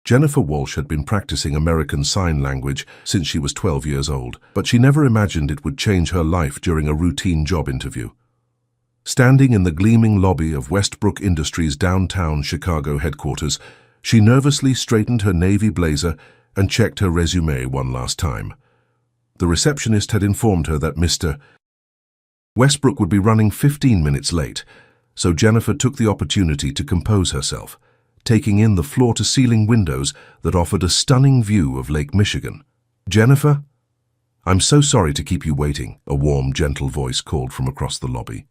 Jennifer Walsh had been practicing American Sign Language since she was 12 years old, but she never imagined it would change her life during a routine job interview. Standing in the gleaming lobby of Westbrook Industries' downtown Chicago headquarters, she nervously straightened her navy blazer and checked her resume one last time. The receptionist had informed her that Mr. Westbrook would be running 15 minutes late, so Jennifer took the opportunity to compose herself, taking in the floor-to-ceiling windows that offered a stunning view of Lake Michigan. "Jennifer? I'm so sorry to keep you waiting," a warm, gentle voice called from across the lobby.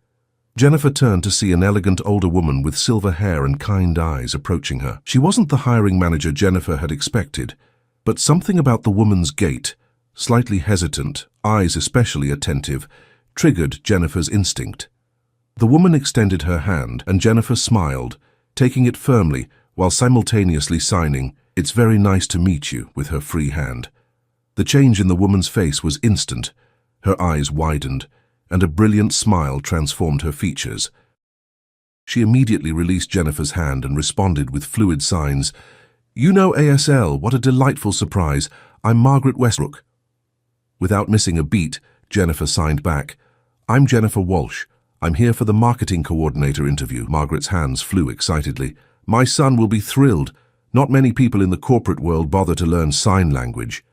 Jennifer turned to see an elegant older woman with silver hair and kind eyes approaching her. She wasn't the hiring manager Jennifer had expected, but something about the woman's gait, slightly hesitant, eyes especially attentive, triggered Jennifer's instinct. The woman extended her hand, and Jennifer smiled, taking it firmly while simultaneously signing, "It's very nice to meet you," with her free hand. The change in the woman's face was instant. Her eyes widened, and a brilliant smile transformed her features. She immediately released Jennifer's hand and responded with fluid signs. "You know ASL, what a delightful surprise. I'm Margaret Westbrook." Without missing a beat, Jennifer signed back, "I'm Jennifer Walsh. I'm here for the marketing coordinator interview." Margaret's hands flew excitedly. "My son will be thrilled. Not many people in the corporate world bother to learn sign language."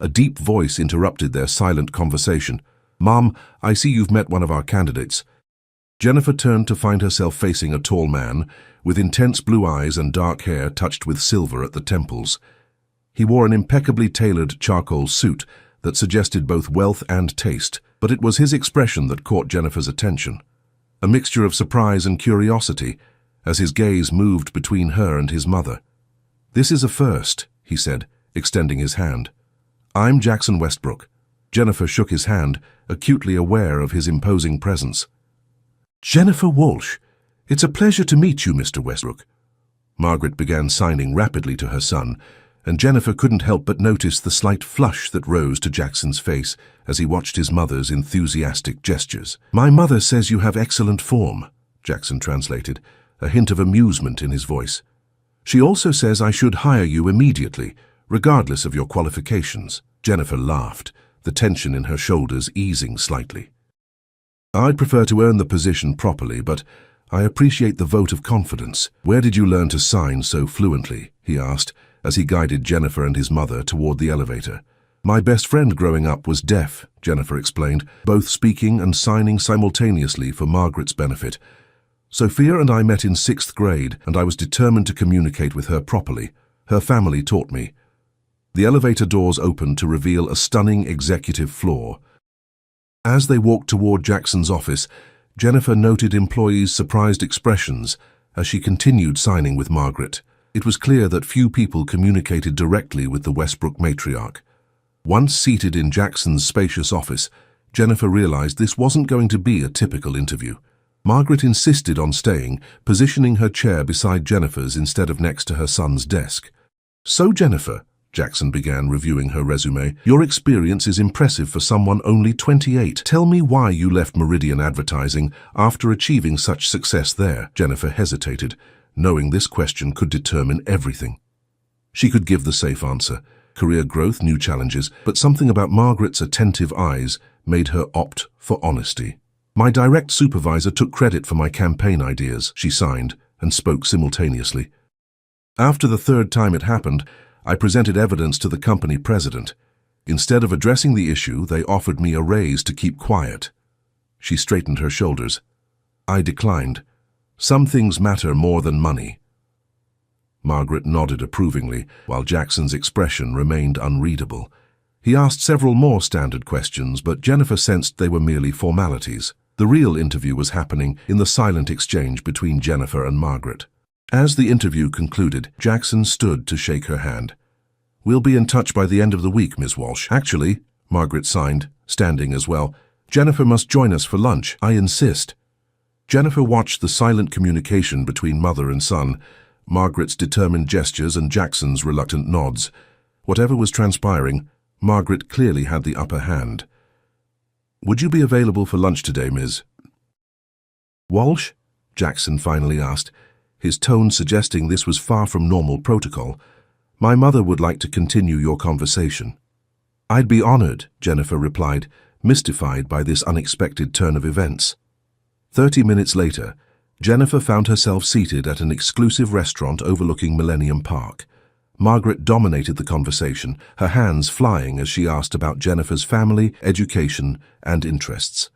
A deep voice interrupted their silent conversation. "Mom, I see you've met one of our candidates." Jennifer turned to find herself facing a tall man, with intense blue eyes and dark hair touched with silver at the temples. He wore an impeccably tailored charcoal suit that suggested both wealth and taste, but it was his expression that caught Jennifer's attention. A mixture of surprise and curiosity, as his gaze moved between her and his mother. "This is a first," he said, extending his hand. "I'm Jackson Westbrook." Jennifer shook his hand, acutely aware of his imposing presence. "Jennifer Walsh, it's a pleasure to meet you, Mr. Westbrook." Margaret began signing rapidly to her son, and Jennifer couldn't help but notice the slight flush that rose to Jackson's face as he watched his mother's enthusiastic gestures. "My mother says you have excellent form," Jackson translated, a hint of amusement in his voice. "She also says I should hire you immediately, regardless of your qualifications." Jennifer laughed, the tension in her shoulders easing slightly. "I'd prefer to earn the position properly, but I appreciate the vote of confidence. Where did you learn to sign so fluently?" he asked, as he guided Jennifer and his mother toward the elevator. "My best friend growing up was deaf," Jennifer explained, both speaking and signing simultaneously for Margaret's benefit. "Sophia and I met in 6th grade, and I was determined to communicate with her properly. Her family taught me." The elevator doors opened to reveal a stunning executive floor. As they walked toward Jackson's office, Jennifer noted employees' surprised expressions as she continued signing with Margaret. It was clear that few people communicated directly with the Westbrook matriarch. Once seated in Jackson's spacious office, Jennifer realized this wasn't going to be a typical interview. Margaret insisted on staying, positioning her chair beside Jennifer's instead of next to her son's desk. "So, Jennifer," Jackson began, reviewing her resume, "your experience is impressive for someone only 28. Tell me why you left Meridian Advertising after achieving such success there." Jennifer hesitated, knowing this question could determine everything. She could give the safe answer, career growth, new challenges, but something about Margaret's attentive eyes made her opt for honesty. "My direct supervisor took credit for my campaign ideas," she signed, and spoke simultaneously. "After the third time it happened, I presented evidence to the company president. Instead of addressing the issue, they offered me a raise to keep quiet." She straightened her shoulders. "I declined. Some things matter more than money." Margaret nodded approvingly, while Jackson's expression remained unreadable. He asked several more standard questions, but Jennifer sensed they were merely formalities. The real interview was happening in the silent exchange between Jennifer and Margaret. As the interview concluded, Jackson stood to shake her hand. "We'll be in touch by the end of the week, Ms. Walsh." "Actually," Margaret signed, standing as well, "Jennifer must join us for lunch. I insist." Jennifer watched the silent communication between mother and son, Margaret's determined gestures and Jackson's reluctant nods. Whatever was transpiring, Margaret clearly had the upper hand. "Would you be available for lunch today, Ms. Walsh?" Jackson finally asked, his tone suggesting this was far from normal protocol. My mother would like to continue your conversation. I'd be honored, Jennifer replied, mystified by this unexpected turn of events. 30 minutes later, Jennifer found herself seated at an exclusive restaurant overlooking Millennium Park. Margaret dominated the conversation, her hands flying as she asked about Jennifer's family, education, and interests.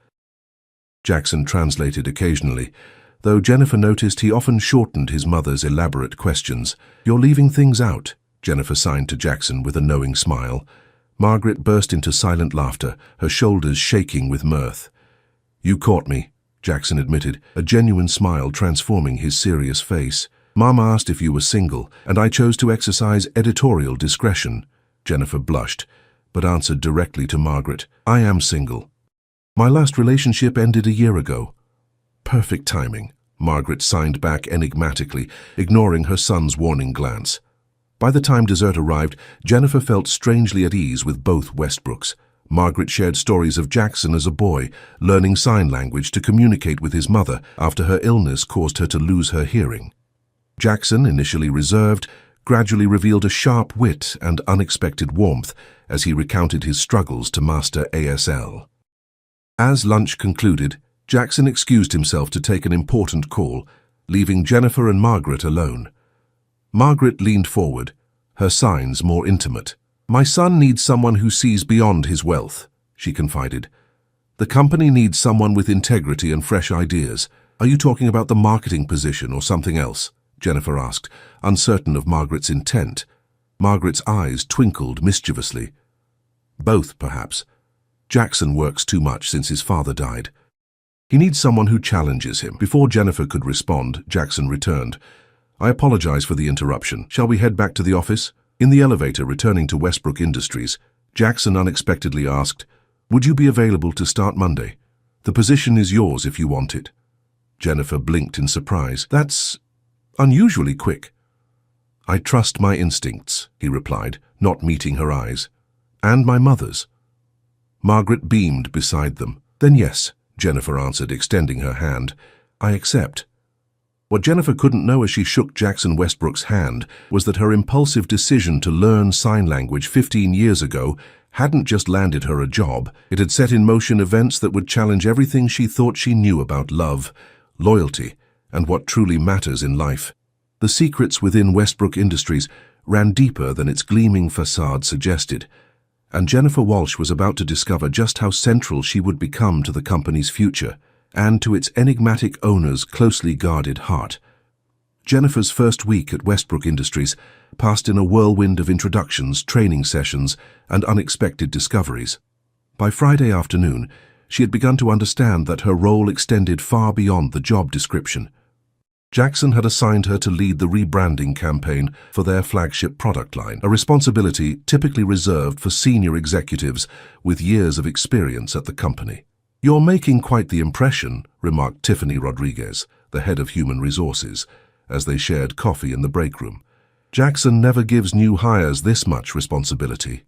Jackson translated occasionally, though Jennifer noticed he often shortened his mother's elaborate questions. "You're leaving things out," Jennifer signed to Jackson with a knowing smile. Margaret burst into silent laughter, her shoulders shaking with mirth. "You caught me," Jackson admitted, a genuine smile transforming his serious face. "Mom asked if you were single, and I chose to exercise editorial discretion." Jennifer blushed, but answered directly to Margaret, "I am single. My last relationship ended a year ago." "Perfect timing," Margaret signed back enigmatically, ignoring her son's warning glance. By the time dessert arrived, Jennifer felt strangely at ease with both Westbrooks. Margaret shared stories of Jackson as a boy, learning sign language to communicate with his mother after her illness caused her to lose her hearing. Jackson, initially reserved, gradually revealed a sharp wit and unexpected warmth as he recounted his struggles to master ASL. As lunch concluded, Jackson excused himself to take an important call, leaving Jennifer and Margaret alone. Margaret leaned forward, her signs more intimate. "My son needs someone who sees beyond his wealth," she confided. "The company needs someone with integrity and fresh ideas. Are you talking about the marketing position or something else?" Jennifer asked, uncertain of Margaret's intent. Margaret's eyes twinkled mischievously. "Both, perhaps. Jackson works too much since his father died. He needs someone who challenges him." Before Jennifer could respond, Jackson returned. "I apologize for the interruption. Shall we head back to the office?" In the elevator returning to Westbrook Industries, Jackson unexpectedly asked, "Would you be available to start Monday? The position is yours if you want it." Jennifer blinked in surprise. "That's unusually quick." "I trust my instincts," he replied, not meeting her eyes. "And my mother's." Margaret beamed beside them. "Then yes," Jennifer answered, extending her hand. "I accept." What Jennifer couldn't know as she shook Jackson Westbrook's hand was that her impulsive decision to learn sign language 15 years ago hadn't just landed her a job, it had set in motion events that would challenge everything she thought she knew about love, loyalty, and what truly matters in life. The secrets within Westbrook Industries ran deeper than its gleaming facade suggested, and Jennifer Walsh was about to discover just how central she would become to the company's future and to its enigmatic owner's closely guarded heart. Jennifer's first week at Westbrook Industries passed in a whirlwind of introductions, training sessions, and unexpected discoveries. By Friday afternoon, she had begun to understand that her role extended far beyond the job description. Jackson had assigned her to lead the rebranding campaign for their flagship product line, a responsibility typically reserved for senior executives with years of experience at the company. "You're making quite the impression," remarked Tiffany Rodriguez, the head of human resources, as they shared coffee in the break room. "Jackson never gives new hires this much responsibility."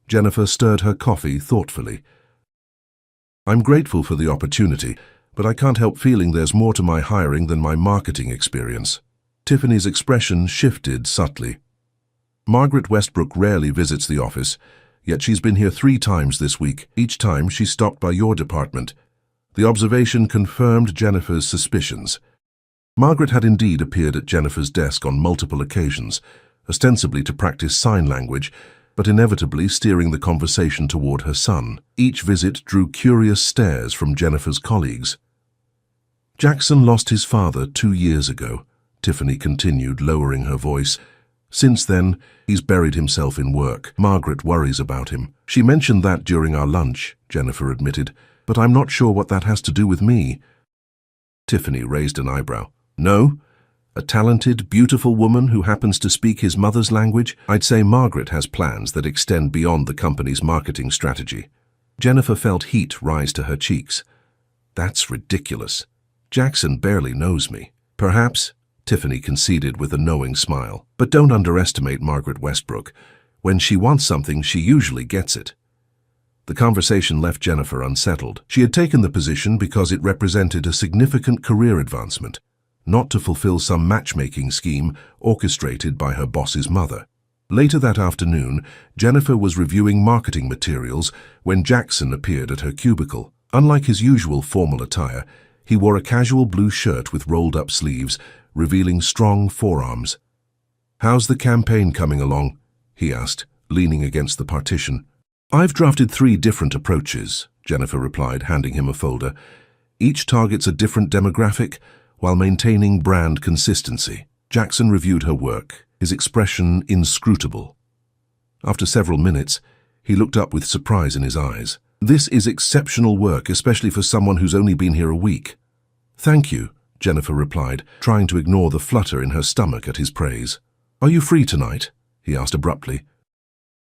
Jennifer stirred her coffee thoughtfully. "I'm grateful for the opportunity, but I can't help feeling there's more to my hiring than my marketing experience." Tiffany's expression shifted subtly. "Margaret Westbrook rarely visits the office, yet she's been here 3 times this week. Each time she stopped by your department." The observation confirmed Jennifer's suspicions. Margaret had indeed appeared at Jennifer's desk on multiple occasions, ostensibly to practice sign language, but inevitably steering the conversation toward her son. Each visit drew curious stares from Jennifer's colleagues. "Jackson lost his father 2 years ago," Tiffany continued, lowering her voice. "Since then, he's buried himself in work. Margaret worries about him." "She mentioned that during our lunch," Jennifer admitted, "but I'm not sure what that has to do with me." Tiffany raised an eyebrow. "No? A talented, beautiful woman who happens to speak his mother's language? I'd say Margaret has plans that extend beyond the company's marketing strategy." Jennifer felt heat rise to her cheeks. "That's ridiculous. Jackson barely knows me." "Perhaps," Tiffany conceded with a knowing smile. "But don't underestimate Margaret Westbrook. When she wants something, she usually gets it." The conversation left Jennifer unsettled. She had taken the position because it represented a significant career advancement, not to fulfill some matchmaking scheme orchestrated by her boss's mother. Later that afternoon, Jennifer was reviewing marketing materials when Jackson appeared at her cubicle. Unlike his usual formal attire, he wore a casual blue shirt with rolled-up sleeves, revealing strong forearms. "How's the campaign coming along?" he asked, leaning against the partition. "I've drafted 3 different approaches," Jennifer replied, handing him a folder. "Each targets a different demographic while maintaining brand consistency." Jackson reviewed her work, his expression inscrutable. After several minutes, he looked up with surprise in his eyes. "This is exceptional work, especially for someone who's only been here a week." "Thank you," Jennifer replied, trying to ignore the flutter in her stomach at his praise. "Are you free tonight?" he asked abruptly.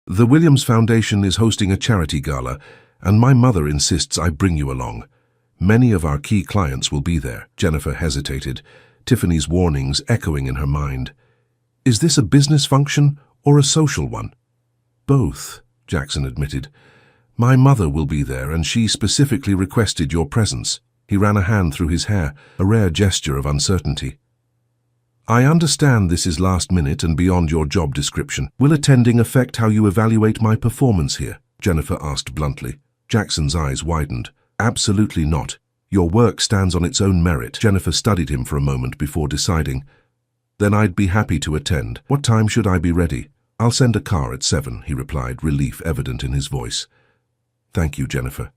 "The Williams Foundation is hosting a charity gala, and my mother insists I bring you along. Many of our key clients will be there." Jennifer hesitated, Tiffany's warnings echoing in her mind. "Is this a business function or a social one?" "Both," Jackson admitted. "My mother will be there, and she specifically requested your presence." He ran a hand through his hair, a rare gesture of uncertainty. "I understand this is last minute and beyond your job description. Will attending affect how you evaluate my performance here?" Jennifer asked bluntly. Jackson's eyes widened. "Absolutely not. Your work stands on its own merit." Jennifer studied him for a moment before deciding. "Then I'd be happy to attend. What time should I be ready?" "I'll send a car at 7, he replied, relief evident in his voice. "Thank you, Jennifer.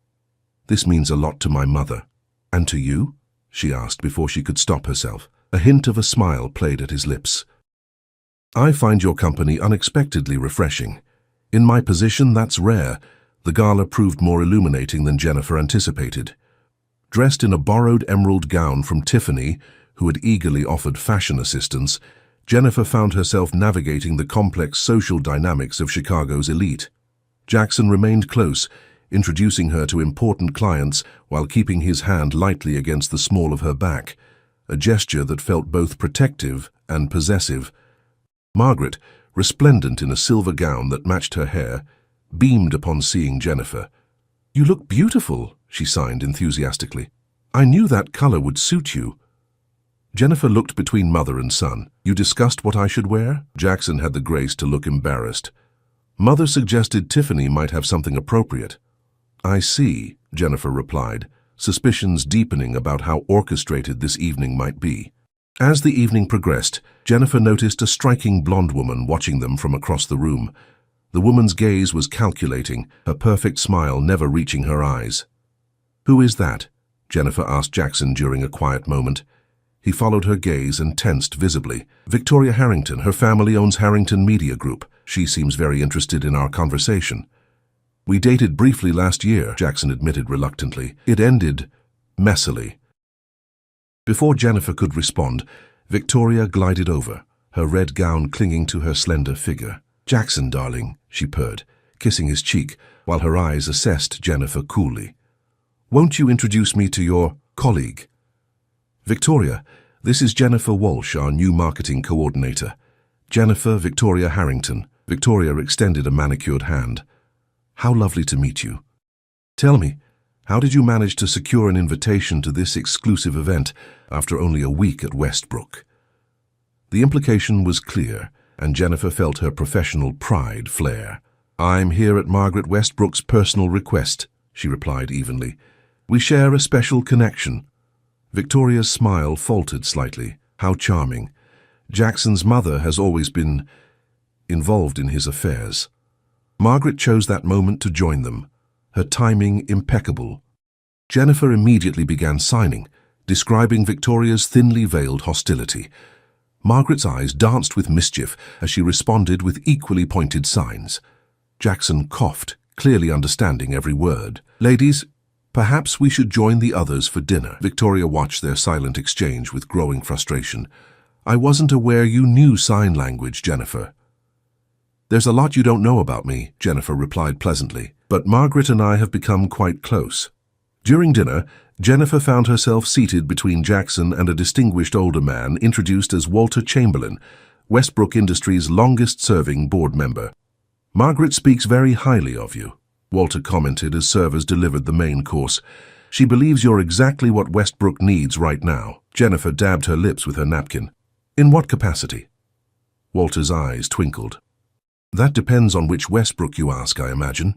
This means a lot to my mother." "And to you?" she asked before she could stop herself. A hint of a smile played at his lips. "I find your company unexpectedly refreshing. In my position, that's rare." The gala proved more illuminating than Jennifer anticipated. Dressed in a borrowed emerald gown from Tiffany, who had eagerly offered fashion assistance, Jennifer found herself navigating the complex social dynamics of Chicago's elite. Jackson remained close, introducing her to important clients while keeping his hand lightly against the small of her back, a gesture that felt both protective and possessive. Margaret, resplendent in a silver gown that matched her hair, beamed upon seeing Jennifer. "You look beautiful," she signed enthusiastically. "I knew that color would suit you." Jennifer looked between mother and son. "You discussed what I should wear?" Jackson had the grace to look embarrassed. "Mother suggested Tiffany might have something appropriate." "I see," Jennifer replied, suspicions deepening about how orchestrated this evening might be. As the evening progressed, Jennifer noticed a striking blonde woman watching them from across the room. The woman's gaze was calculating, her perfect smile never reaching her eyes. "Who is that?" Jennifer asked Jackson during a quiet moment. He followed her gaze and tensed visibly. "Victoria Harrington. Her family owns Harrington Media Group. She seems very interested in our conversation." "We dated briefly last year," Jackson admitted reluctantly. "It ended messily." Before Jennifer could respond, Victoria glided over, her red gown clinging to her slender figure. "Jackson, darling," she purred, kissing his cheek while her eyes assessed Jennifer coolly. "Won't you introduce me to your colleague?" "Victoria, this is Jennifer Walsh, our new marketing coordinator." "Jennifer Victoria Harrington." Victoria extended a manicured hand. "How lovely to meet you. Tell me, how did you manage to secure an invitation to this exclusive event after only a week at Westbrook?" The implication was clear, and Jennifer felt her professional pride flare. "I'm here at Margaret Westbrook's personal request," she replied evenly. "We share a special connection." Victoria's smile faltered slightly. How charming. Jackson's mother has always been involved in his affairs. Margaret chose that moment to join them, her timing impeccable. Jennifer immediately began signing, describing Victoria's thinly veiled hostility. Margaret's eyes danced with mischief as she responded with equally pointed signs. Jackson coughed, clearly understanding every word. "Ladies, perhaps we should join the others for dinner." Victoria watched their silent exchange with growing frustration. "I wasn't aware you knew sign language, Jennifer." "There's a lot you don't know about me," Jennifer replied pleasantly, "but Margaret and I have become quite close." During dinner, Jennifer found herself seated between Jackson and a distinguished older man introduced as Walter Chamberlain, Westbrook Industries' longest-serving board member. "Margaret speaks very highly of you," Walter commented as servers delivered the main course. "She believes you're exactly what Westbrook needs right now." Jennifer dabbed her lips with her napkin. "In what capacity?" Walter's eyes twinkled. That depends on which Westbrook you ask, I imagine.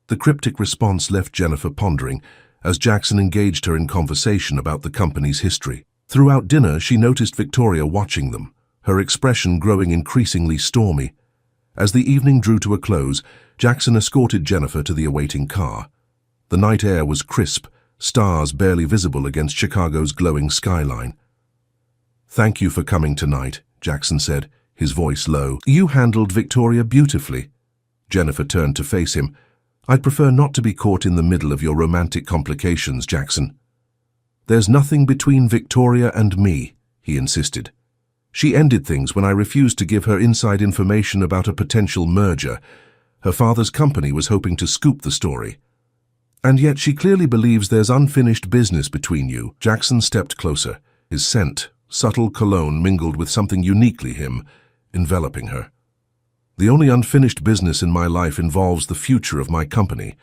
The cryptic response left Jennifer pondering as Jackson engaged her in conversation about the company's history. Throughout dinner, she noticed Victoria watching them, her expression growing increasingly stormy. As the evening drew to a close, Jackson escorted Jennifer to the awaiting car. The night air was crisp, stars barely visible against Chicago's glowing skyline. "Thank you for coming tonight," Jackson said, his voice low. "You handled Victoria beautifully." Jennifer turned to face him. "I'd prefer not to be caught in the middle of your romantic complications, Jackson." "There's nothing between Victoria and me," he insisted. "She ended things when I refused to give her inside information about a potential merger. Her father's company was hoping to scoop the story. And yet she clearly believes there's unfinished business between you." Jackson stepped closer, his scent, subtle cologne mingled with something uniquely him, enveloping her. "The only unfinished business in my life involves the future of my company.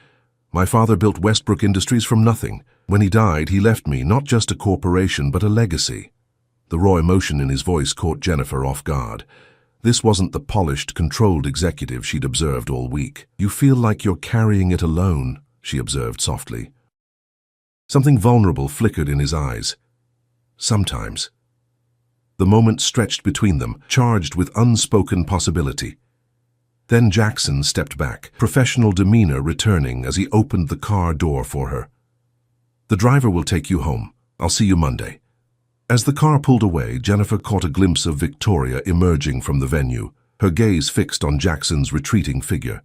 My father built Westbrook Industries from nothing. When he died, he left me not just a corporation, but a legacy." The raw emotion in his voice caught Jennifer off guard. This wasn't the polished, controlled executive she'd observed all week. "You feel like you're carrying it alone," she observed softly. Something vulnerable flickered in his eyes. "Sometimes." The moment stretched between them, charged with unspoken possibility. Then Jackson stepped back, professional demeanor returning as he opened the car door for her. "The driver will take you home. I'll see you Monday." As the car pulled away, Jennifer caught a glimpse of Victoria emerging from the venue, her gaze fixed on Jackson's retreating figure.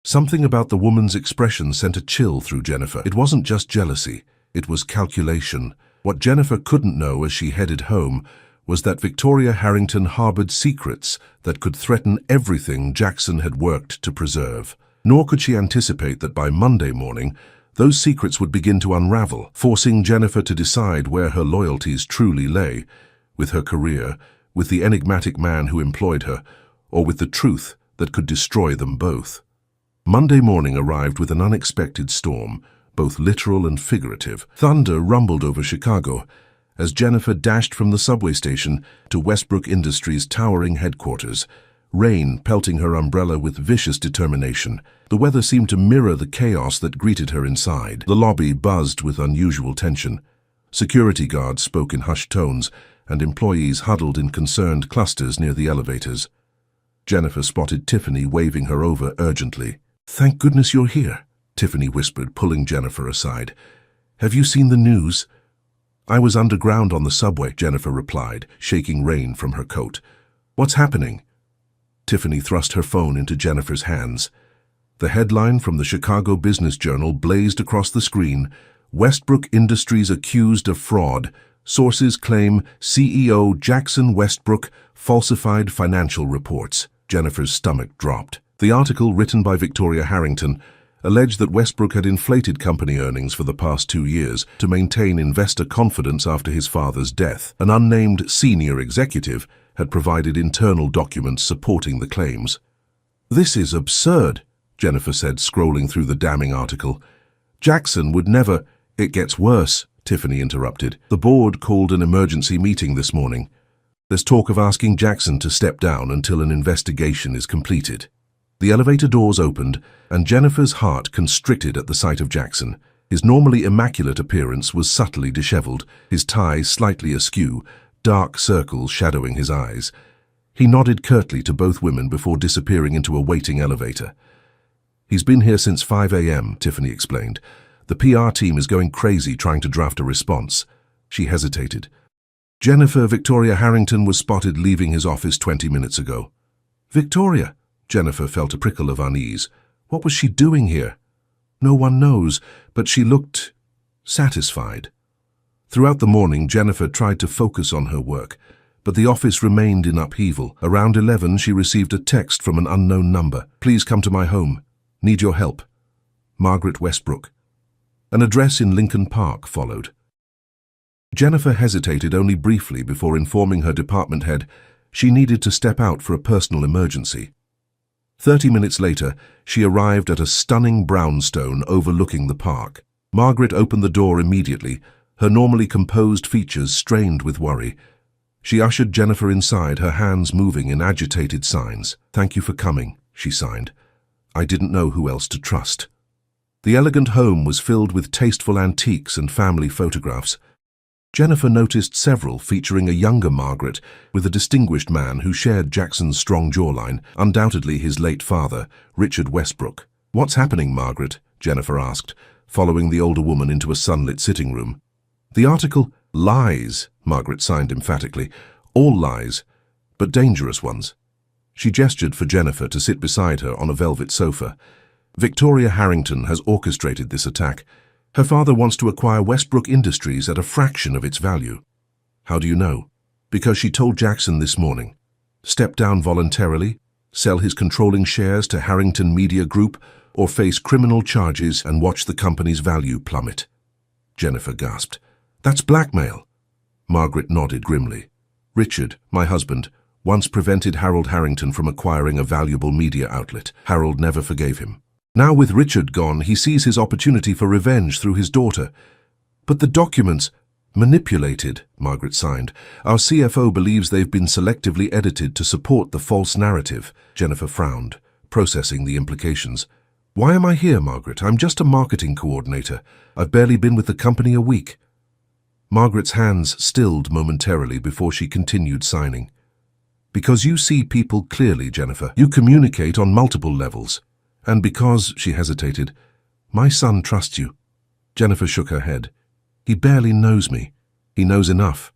Something about the woman's expression sent a chill through Jennifer. It wasn't just jealousy, it was calculation. What Jennifer couldn't know as she headed home was that Victoria Harrington harbored secrets that could threaten everything Jackson had worked to preserve. Nor could she anticipate that by Monday morning, those secrets would begin to unravel, forcing Jennifer to decide where her loyalties truly lay, with her career, with the enigmatic man who employed her, or with the truth that could destroy them both. Monday morning arrived with an unexpected storm, both literal and figurative. Thunder rumbled over Chicago as Jennifer dashed from the subway station to Westbrook Industries' towering headquarters, rain pelting her umbrella with vicious determination. The weather seemed to mirror the chaos that greeted her inside. The lobby buzzed with unusual tension. Security guards spoke in hushed tones, and employees huddled in concerned clusters near the elevators. Jennifer spotted Tiffany waving her over urgently. "Thank goodness you're here," Tiffany whispered, pulling Jennifer aside. "Have you seen the news?" "I was underground on the subway," Jennifer replied, shaking rain from her coat. "What's happening?" Tiffany thrust her phone into Jennifer's hands. The headline from the Chicago Business Journal blazed across the screen: "Westbrook Industries accused of fraud. Sources claim CEO Jackson Westbrook falsified financial reports." Jennifer's stomach dropped. The article, written by Victoria Harrington, alleged that Westbrook had inflated company earnings for the past 2 years to maintain investor confidence after his father's death. An unnamed senior executive had provided internal documents supporting the claims. "This is absurd," Jennifer said, scrolling through the damning article. "Jackson would never—" "It gets worse," Tiffany interrupted. "The board called an emergency meeting this morning. There's talk of asking Jackson to step down until an investigation is completed." The elevator doors opened, and Jennifer's heart constricted at the sight of Jackson. His normally immaculate appearance was subtly disheveled, his tie slightly askew, dark circles shadowing his eyes. He nodded curtly to both women before disappearing into a waiting elevator. "He's been here since 5 a.m., Tiffany explained. "The PR team is going crazy trying to draft a response." She hesitated. "Jennifer Victoria Harrington was spotted leaving his office 20 minutes ago." "Victoria?" Jennifer felt a prickle of unease. What was she doing here? "No one knows, but she looked satisfied." Throughout the morning, Jennifer tried to focus on her work, but the office remained in upheaval. Around 11, she received a text from an unknown number. "Please come to my home. Need your help. Margaret Westbrook." An address in Lincoln Park followed. Jennifer hesitated only briefly before informing her department head she needed to step out for a personal emergency. 30 minutes later, she arrived at a stunning brownstone overlooking the park. Margaret opened the door immediately, her normally composed features strained with worry. She ushered Jennifer inside, her hands moving in agitated signs. "Thank you for coming," she signed. I didn't know who else to trust. The elegant home was filled with tasteful antiques and family photographs. Jennifer noticed several featuring a younger Margaret with a distinguished man who shared Jackson's strong jawline, undoubtedly his late father, Richard Westbrook. "What's happening, Margaret?" Jennifer asked, following the older woman into a sunlit sitting room. "The article, lies," Margaret signed emphatically. "All lies, but dangerous ones." She gestured for Jennifer to sit beside her on a velvet sofa. "Victoria Harrington has orchestrated this attack. Her father wants to acquire Westbrook Industries at a fraction of its value." "How do you know?" "Because she told Jackson this morning. Step down voluntarily, sell his controlling shares to Harrington Media Group, or face criminal charges and watch the company's value plummet." Jennifer gasped. "That's blackmail." Margaret nodded grimly. "Richard, my husband, once prevented Harold Harrington from acquiring a valuable media outlet. Harold never forgave him. Now with Richard gone, he sees his opportunity for revenge through his daughter. But the documents, manipulated," Margaret signed. "Our CFO believes they've been selectively edited to support the false narrative." Jennifer frowned, processing the implications. "Why am I here, Margaret? I'm just a marketing coordinator. I've barely been with the company a week." Margaret's hands stilled momentarily before she continued signing. "Because you see people clearly, Jennifer. You communicate on multiple levels. And because," she hesitated, "my son trusts you." Jennifer shook her head. "He barely knows me. He knows enough."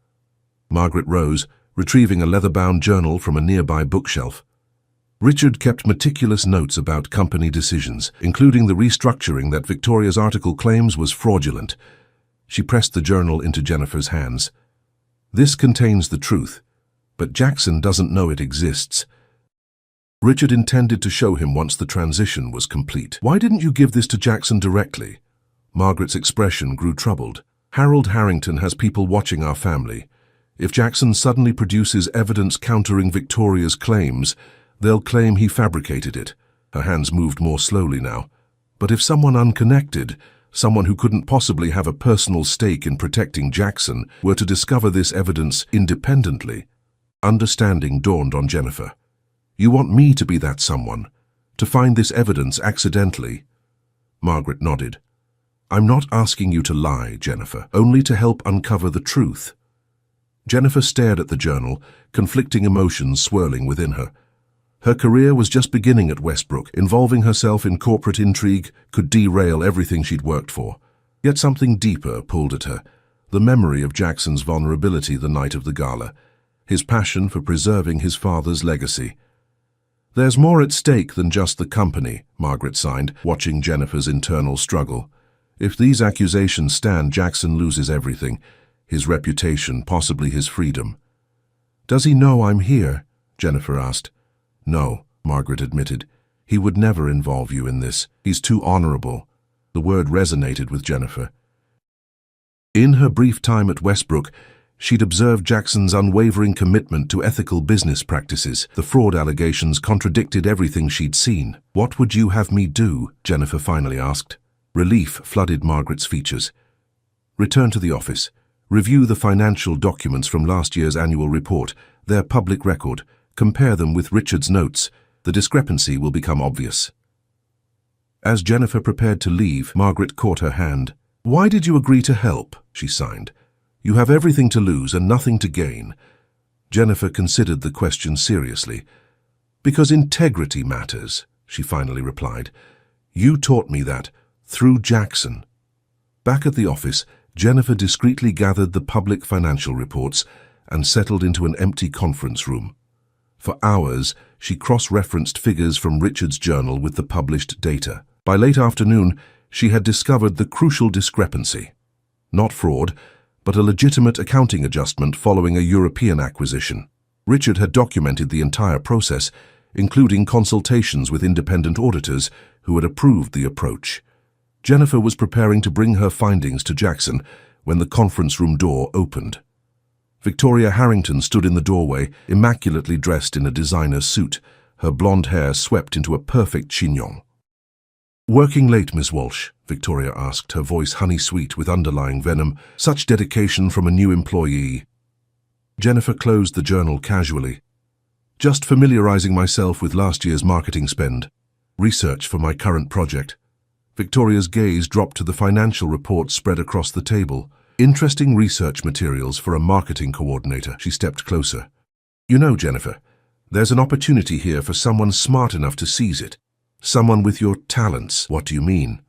Margaret rose, retrieving a leather-bound journal from a nearby bookshelf. Richard kept meticulous notes about company decisions, including the restructuring that Victoria's article claims was fraudulent. She pressed the journal into Jennifer's hands. "This contains the truth, but Jackson doesn't know it exists. Richard intended to show him once the transition was complete. Why didn't you give this to Jackson directly?" Margaret's expression grew troubled. "Harold Harrington has people watching our family. If Jackson suddenly produces evidence countering Victoria's claims, they'll claim he fabricated it." Her hands moved more slowly now. "But if someone unconnected, someone who couldn't possibly have a personal stake in protecting Jackson, were to discover this evidence independently?" Understanding dawned on Jennifer. "You want me to be that someone? To find this evidence accidentally?" Margaret nodded. "I'm not asking you to lie, Jennifer, only to help uncover the truth." Jennifer stared at the journal, conflicting emotions swirling within her. Her career was just beginning at Westbrook. Involving herself in corporate intrigue could derail everything she'd worked for. Yet something deeper pulled at her, the memory of Jackson's vulnerability the night of the gala, his passion for preserving his father's legacy. "There's more at stake than just the company," Margaret signed, watching Jennifer's internal struggle. "If these accusations stand, Jackson loses everything, his reputation, possibly his freedom." "Does he know I'm here?" Jennifer asked. "No," Margaret admitted. "He would never involve you in this. He's too honorable." The word resonated with Jennifer. In her brief time at Westbrook, she'd observed Jackson's unwavering commitment to ethical business practices. The fraud allegations contradicted everything she'd seen. "What would you have me do?" Jennifer finally asked. Relief flooded Margaret's features. "Return to the office. Review the financial documents from last year's annual report. They're public record. Compare them with Richard's notes. The discrepancy will become obvious." As Jennifer prepared to leave, Margaret caught her hand. "Why did you agree to help?" she signed. "You have everything to lose and nothing to gain." Jennifer considered the question seriously. "Because integrity matters," she finally replied. "You taught me that, through Jackson." Back at the office, Jennifer discreetly gathered the public financial reports and settled into an empty conference room. For hours, she cross-referenced figures from Richard's journal with the published data. By late afternoon, she had discovered the crucial discrepancy. Not fraud, but a legitimate accounting adjustment following a European acquisition. Richard had documented the entire process, including consultations with independent auditors who had approved the approach. Jennifer was preparing to bring her findings to Jackson when the conference room door opened. Victoria Harrington stood in the doorway, immaculately dressed in a designer suit, her blonde hair swept into a perfect chignon. "Working late, Miss Walsh?" Victoria asked, her voice honey-sweet with underlying venom. "Such dedication from a new employee." Jennifer closed the journal casually. Just familiarizing myself with last year's marketing spend. Research for my current project. Victoria's gaze dropped to the financial reports spread across the table. Interesting research materials for a marketing coordinator. She stepped closer. You know, Jennifer, there's an opportunity here for someone smart enough to seize it. Someone with your talents. What do you mean?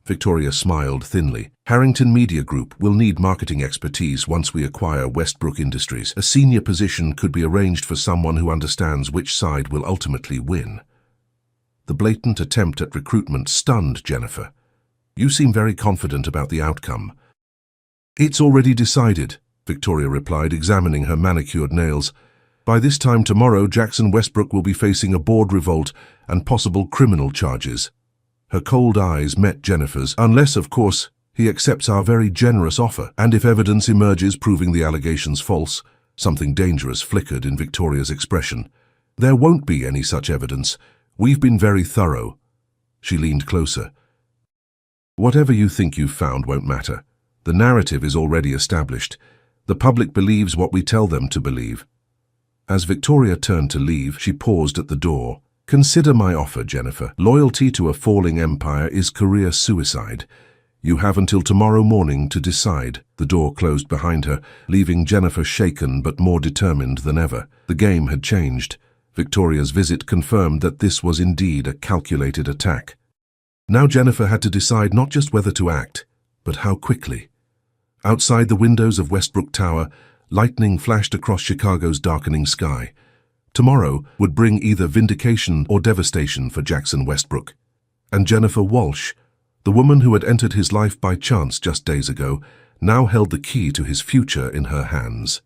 Victoria smiled thinly. Harrington Media Group will need marketing expertise once we acquire Westbrook Industries. A senior position could be arranged for someone who understands which side will ultimately win. The blatant attempt at recruitment stunned Jennifer. You seem very confident about the outcome. It's already decided, Victoria replied, examining her manicured nails. By this time tomorrow, Jackson Westbrook will be facing a board revolt and possible criminal charges. Her cold eyes met Jennifer's, unless, of course, he accepts our very generous offer. And if evidence emerges proving the allegations false, something dangerous flickered in Victoria's expression. There won't be any such evidence. We've been very thorough. She leaned closer. Whatever you think you've found won't matter. The narrative is already established. The public believes what we tell them to believe. As Victoria turned to leave, she paused at the door. Consider my offer, Jennifer. Loyalty to a falling empire is career suicide. You have until tomorrow morning to decide. The door closed behind her, leaving Jennifer shaken but more determined than ever. The game had changed. Victoria's visit confirmed that this was indeed a calculated attack. Now Jennifer had to decide not just whether to act, but how quickly. Outside the windows of Westbrook Tower, lightning flashed across Chicago's darkening sky. Tomorrow would bring either vindication or devastation for Jackson Westbrook. And Jennifer Walsh, the woman who had entered his life by chance just days ago, now held the key to his future in her hands.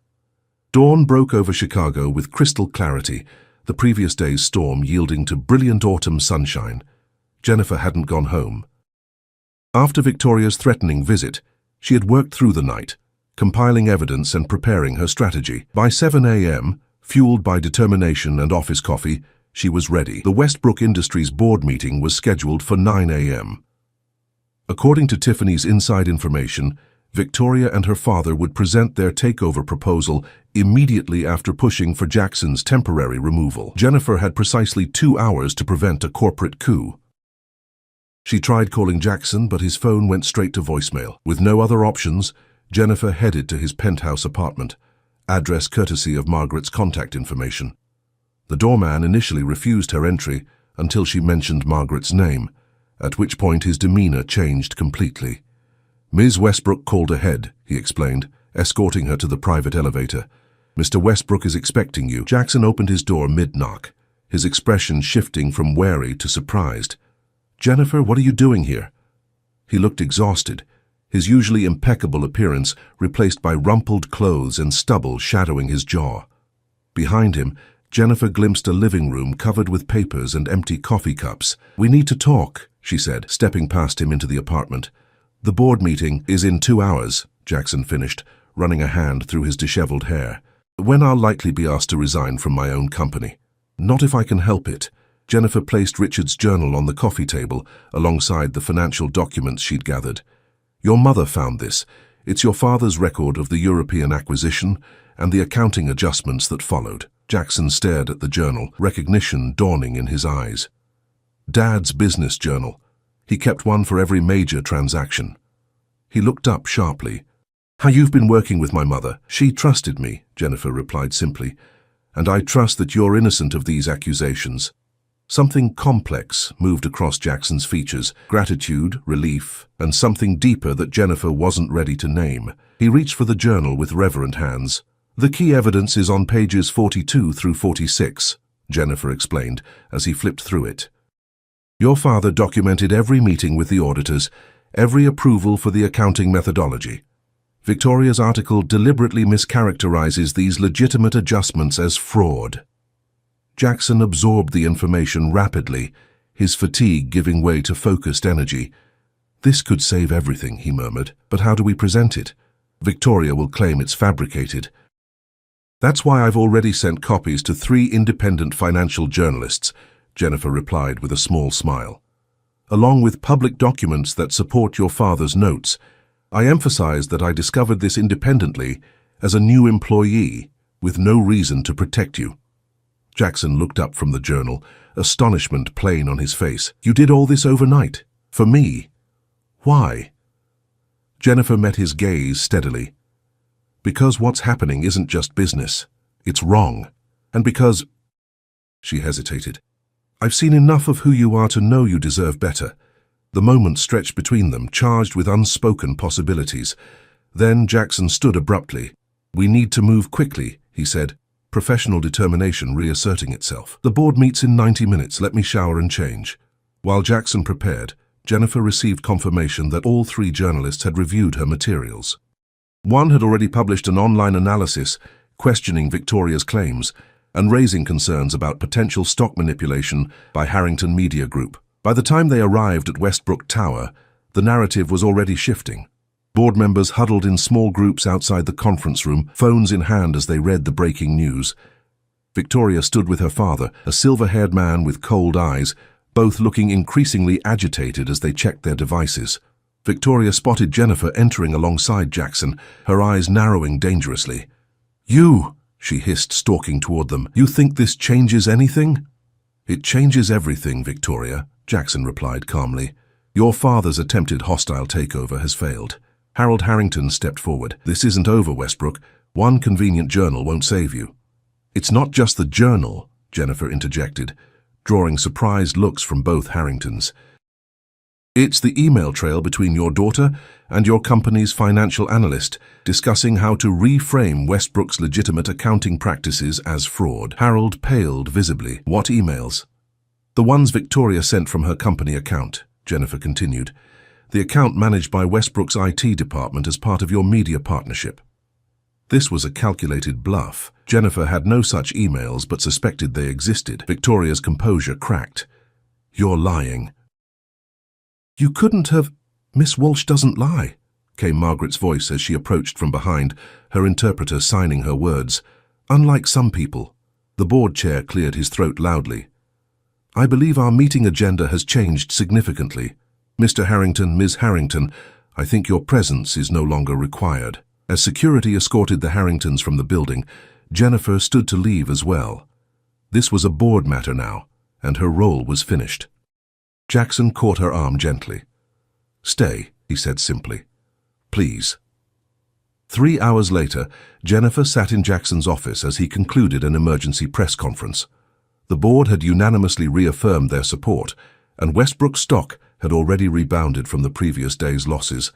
Dawn broke over Chicago with crystal clarity, the previous day's storm yielding to brilliant autumn sunshine. Jennifer hadn't gone home. After Victoria's threatening visit, she had worked through the night, compiling evidence and preparing her strategy. By 7 a.m., fueled by determination and office coffee, she was ready. The Westbrook Industries board meeting was scheduled for 9 a.m. According to Tiffany's inside information, Victoria and her father would present their takeover proposal immediately after pushing for Jackson's temporary removal. Jennifer had precisely 2 hours to prevent a corporate coup. She tried calling Jackson, but his phone went straight to voicemail. With no other options, Jennifer headed to his penthouse apartment, address courtesy of Margaret's contact information. The doorman initially refused her entry until she mentioned Margaret's name, at which point his demeanor changed completely. Ms. Westbrook called ahead, he explained, escorting her to the private elevator. Mr. Westbrook is expecting you. Jackson opened his door mid-knock, his expression shifting from wary to surprised. Jennifer, what are you doing here? He looked exhausted, his usually impeccable appearance replaced by rumpled clothes and stubble shadowing his jaw. Behind him, Jennifer glimpsed a living room covered with papers and empty coffee cups. We need to talk, she said, stepping past him into the apartment. The board meeting is in 2 hours, Jackson finished, running a hand through his disheveled hair. When I'll likely be asked to resign from my own company. Not if I can help it. Jennifer placed Richard's journal on the coffee table alongside the financial documents she'd gathered. Your mother found this. It's your father's record of the European acquisition and the accounting adjustments that followed. Jackson stared at the journal, recognition dawning in his eyes. Dad's business journal. He kept one for every major transaction. He looked up sharply. How you've been working with my mother. She trusted me, Jennifer replied simply, and I trust that you're innocent of these accusations. Something complex moved across Jackson's features, gratitude, relief, and something deeper that Jennifer wasn't ready to name. He reached for the journal with reverent hands. The key evidence is on pages 42 through 46, Jennifer explained as he flipped through it. Your father documented every meeting with the auditors, every approval for the accounting methodology. Victoria's article deliberately mischaracterizes these legitimate adjustments as fraud. Jackson absorbed the information rapidly, his fatigue giving way to focused energy. This could save everything, he murmured, but how do we present it? Victoria will claim it's fabricated. That's why I've already sent copies to 3 independent financial journalists, Jennifer replied with a small smile. Along with public documents that support your father's notes, I emphasized that I discovered this independently as a new employee with no reason to protect you. Jackson looked up from the journal, astonishment plain on his face. "You did all this overnight? For me? Why?" Jennifer met his gaze steadily. "Because what's happening isn't just business. It's wrong. And because—" She hesitated. "I've seen enough of who you are to know you deserve better." The moment stretched between them, charged with unspoken possibilities. Then Jackson stood abruptly. "We need to move quickly," he said, professional determination reasserting itself. "The board meets in 90 minutes. Let me shower and change." While Jackson prepared, Jennifer received confirmation that all 3 journalists had reviewed her materials. One had already published an online analysis questioning Victoria's claims and raising concerns about potential stock manipulation by Harrington Media Group. By the time they arrived at Westbrook Tower, the narrative was already shifting. Board members huddled in small groups outside the conference room, phones in hand as they read the breaking news. Victoria stood with her father, a silver-haired man with cold eyes, both looking increasingly agitated as they checked their devices. Victoria spotted Jennifer entering alongside Jackson, her eyes narrowing dangerously. "You!" she hissed, stalking toward them. "You think this changes anything?" "It changes everything, Victoria," Jackson replied calmly. "Your father's attempted hostile takeover has failed." Harold Harrington stepped forward. "This isn't over, Westbrook. One convenient journal won't save you." "It's not just the journal," Jennifer interjected, drawing surprised looks from both Harringtons. "It's the email trail between your daughter and your company's financial analyst, discussing how to reframe Westbrook's legitimate accounting practices as fraud." Harold paled visibly. "What emails?" "The ones Victoria sent from her company account," Jennifer continued. "The account managed by Westbrook's IT department as part of your media partnership." This was a calculated bluff. Jennifer had no such emails but suspected they existed. Victoria's composure cracked. "You're lying." "You couldn't have—" "Miss Walsh doesn't lie," came Margaret's voice as she approached from behind, her interpreter signing her words. "Unlike some people." The board chair cleared his throat loudly. "I believe our meeting agenda has changed significantly. Mr. Harrington, Ms. Harrington, I think your presence is no longer required." As security escorted the Harringtons from the building, Jennifer stood to leave as well. This was a board matter now, and her role was finished. Jackson caught her arm gently. "Stay," he said simply. "Please." 3 hours later, Jennifer sat in Jackson's office as he concluded an emergency press conference. The board had unanimously reaffirmed their support, and Westbrook stock had already rebounded from the previous day's losses.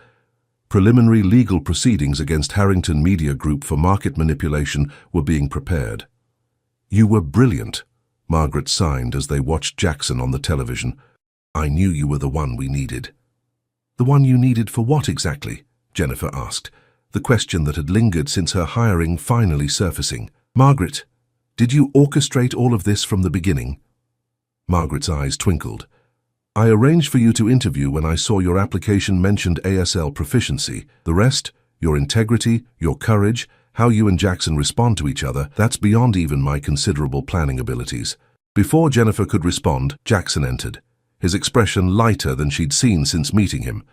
Preliminary legal proceedings against Harrington Media Group for market manipulation were being prepared. "You were brilliant," Margaret signed as they watched Jackson on the television. "I knew you were the one we needed." "The one you needed for what exactly?" Jennifer asked, the question that had lingered since her hiring finally surfacing. "Margaret, did you orchestrate all of this from the beginning?" Margaret's eyes twinkled. "I arranged for you to interview when I saw your application mentioned ASL proficiency. The rest, your integrity, your courage, how you and Jackson respond to each other, that's beyond even my considerable planning abilities." Before Jennifer could respond, Jackson entered, his expression lighter than she'd seen since meeting him.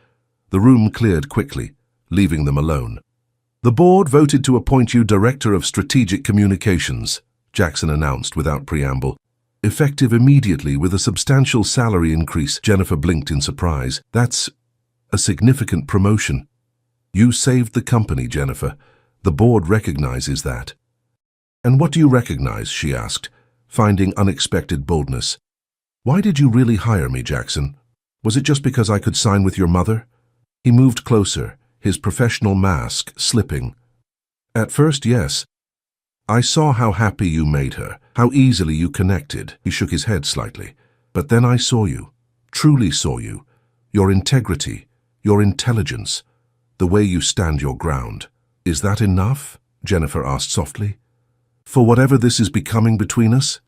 The room cleared quickly, leaving them alone. "The board voted to appoint you Director of Strategic Communications," Jackson announced without preamble. "Effective immediately with a substantial salary increase." Jennifer blinked in surprise. "That's a significant promotion." "You saved the company, Jennifer. The board recognizes that." "And what do you recognize?" she asked, finding unexpected boldness. "Why did you really hire me, Jackson? Was it just because I could sign with your mother?" He moved closer, his professional mask slipping. "At first, yes. I saw how happy you made her, how easily you connected." He shook his head slightly. "But then I saw you, truly saw you, your integrity, your intelligence, the way you stand your ground." "Is that enough?" Jennifer asked softly. "For whatever this is becoming between us?"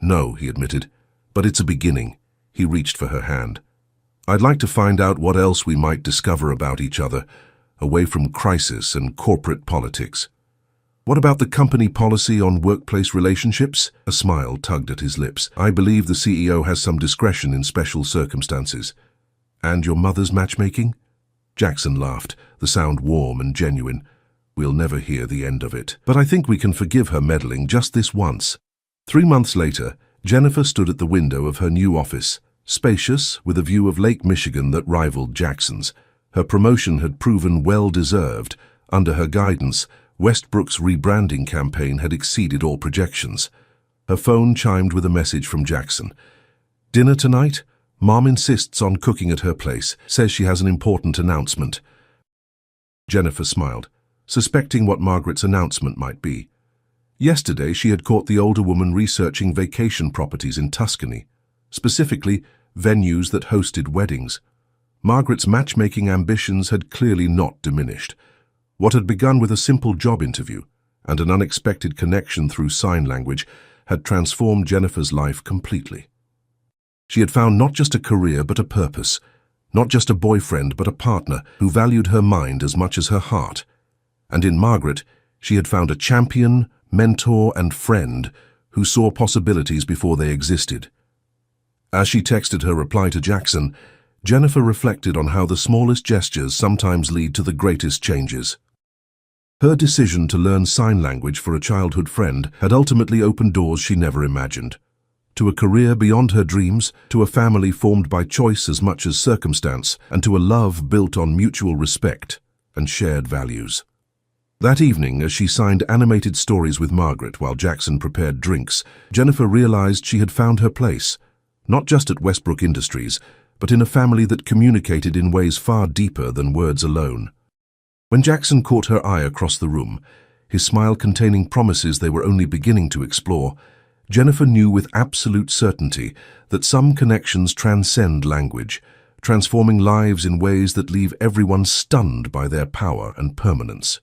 "No," he admitted, "but it's a beginning." He reached for her hand. "I'd like to find out what else we might discover about each other, away from crisis and corporate politics." "What about the company policy on workplace relationships?" A smile tugged at his lips. "I believe the CEO has some discretion in special circumstances." "And your mother's matchmaking?" Jackson laughed, the sound warm and genuine. "We'll never hear the end of it. But I think we can forgive her meddling just this once." 3 months later, Jennifer stood at the window of her new office, spacious, with a view of Lake Michigan that rivaled Jackson's. Her promotion had proven well-deserved. Under her guidance, Westbrook's rebranding campaign had exceeded all projections. Her phone chimed with a message from Jackson. "Dinner tonight? Mom insists on cooking at her place, says she has an important announcement." Jennifer smiled, suspecting what Margaret's announcement might be. Yesterday, she had caught the older woman researching vacation properties in Tuscany, specifically venues that hosted weddings. Margaret's matchmaking ambitions had clearly not diminished. What had begun with a simple job interview and an unexpected connection through sign language had transformed Jennifer's life completely. She had found not just a career but a purpose, not just a boyfriend but a partner who valued her mind as much as her heart. And in Margaret, she had found a champion, mentor, and friend who saw possibilities before they existed. As she texted her reply to Jackson, Jennifer reflected on how the smallest gestures sometimes lead to the greatest changes. Her decision to learn sign language for a childhood friend had ultimately opened doors she never imagined. To a career beyond her dreams, to a family formed by choice as much as circumstance, and to a love built on mutual respect and shared values. That evening, as she signed animated stories with Margaret while Jackson prepared drinks, Jennifer realized she had found her place, not just at Westbrook Industries, but in a family that communicated in ways far deeper than words alone. When Jackson caught her eye across the room, his smile containing promises they were only beginning to explore, Jennifer knew with absolute certainty that some connections transcend language, transforming lives in ways that leave everyone stunned by their power and permanence.